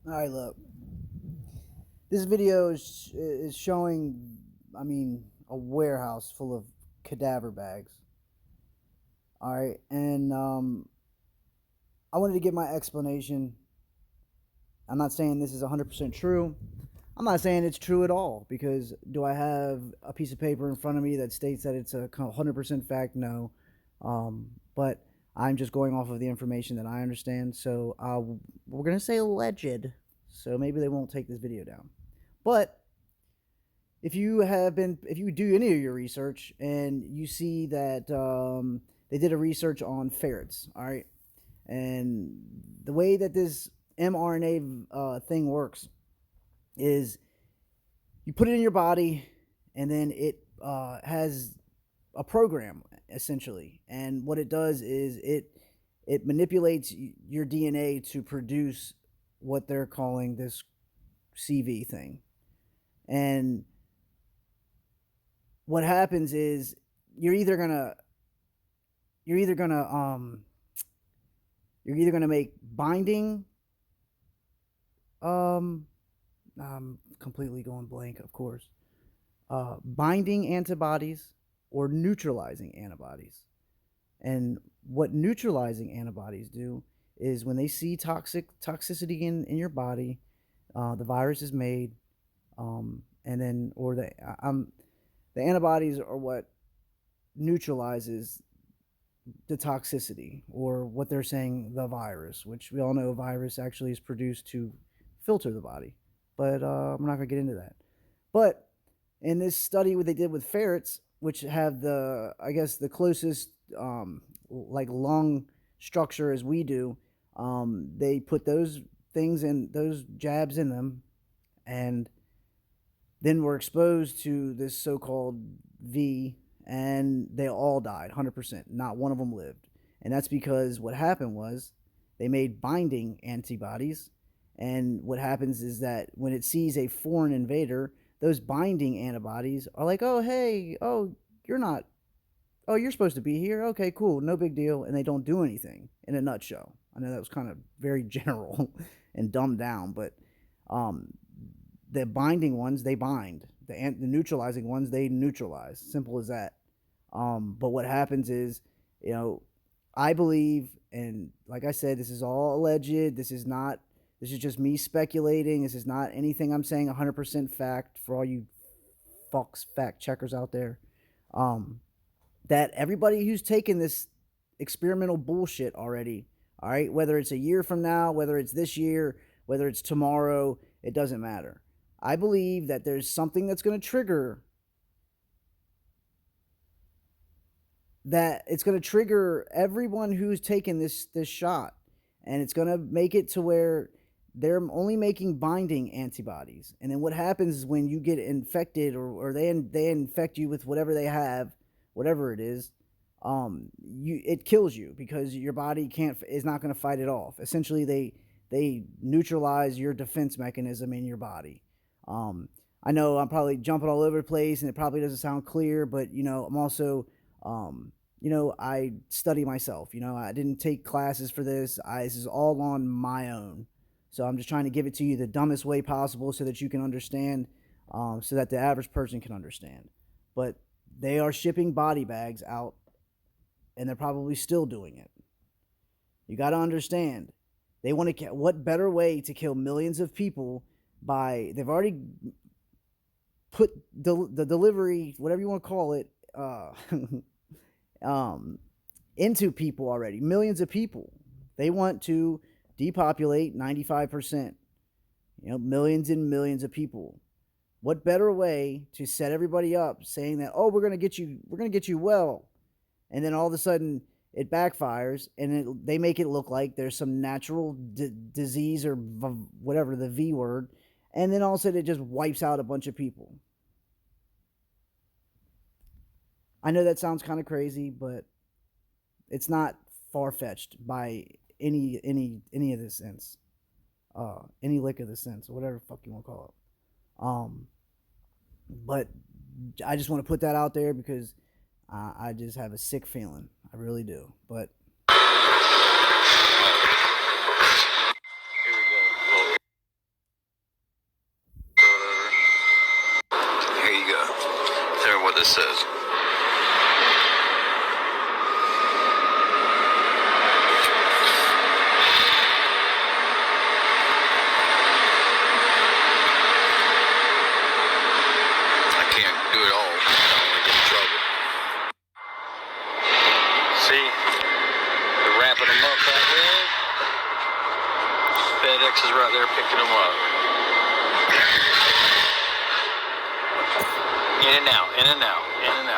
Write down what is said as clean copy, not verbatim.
All right, look. This video is showing, a warehouse full of cadaver bags. All right, and I wanted to give my explanation. I'm not saying this is 100% true. I'm not saying it's true at all because do I have a piece of paper in front of me that states that it's a 100% fact? No. But I'm just going off of the information that I understand. So we're going to say alleged. So maybe they won't take this video down. But if you do any of your research and you see that they did a research on ferrets, all right, and the way that this mRNA thing works is you put it in your body, and then it has a program essentially, and what it does is it manipulates your DNA to produce what they're calling this CV thing, and what happens is you're either gonna you're either gonna um you're either gonna make binding I'm completely going blank, of course, binding antibodies or neutralizing antibodies. And what neutralizing antibodies do is when they see toxicity in your body, the virus is made, and then the antibodies are what neutralizes the toxicity, or what they're saying, the virus, which we all know a virus actually is produced to filter the body. But I'm not going to get into that. But in this study, what they did with ferrets, which have I guess, the closest like lung structure as we do, they put those those jabs in them, and then were exposed to this so-called V, and they all died 100%. Not one of them lived. And that's because what happened was they made binding antibodies. And what happens is that when it sees a foreign invader, those binding antibodies are like, oh, hey, oh, you're not, oh, you're supposed to be here. Okay, cool, no big deal. And they don't do anything, in a nutshell. I know that was kind of very general and dumbed down, but um, the binding ones, they bind. The neutralizing ones, they neutralize. Simple as that. But what happens is, you know, I believe, and like I said, this is all alleged. This is just me speculating. This is not anything I'm saying 100% fact for all you fucks, fact checkers out there. Um, that everybody who's taken this experimental bullshit already, all right, whether it's a year from now, whether it's this year, whether it's tomorrow, it doesn't matter. I believe that there's something that's going to trigger that. It's going to trigger everyone who's taken this shot, and it's going to make it to where they're only making binding antibodies. And then what happens is when you get infected, or they infect you with whatever they have, whatever it is, it kills you because your body is not going to fight it off. Essentially, they neutralize your defense mechanism in your body. I know I'm probably jumping all over the place, and it probably doesn't sound clear, but I'm also, I study myself. I didn't take classes for this. This is all on my own. So I'm just trying to give it to you the dumbest way possible so that you can understand, so that the average person can understand. But they are shipping body bags out, and they're probably still doing it. You got to understand, they want to. What better way to kill millions of people they've already put the delivery, whatever you want to call it, into people already. Millions of people. They want to depopulate 95%. Millions and millions of people. What better way to set everybody up, saying that, oh, we're gonna get you well, and then all of a sudden it backfires, and they make it look like there's some natural disease, or whatever, the V word, and then all of a sudden it just wipes out a bunch of people. I know that sounds kind of crazy, but it's not far fetched by any of this sense, any lick of the sense, or whatever the fuck you want to call it. But I just want to put that out there because I just have a sick feeling. I really do. But this says. I can't do it all. I don't want to get in trouble. See, they're ramping them up right there. FedEx is right there picking them up. In and out, in and out, in and out.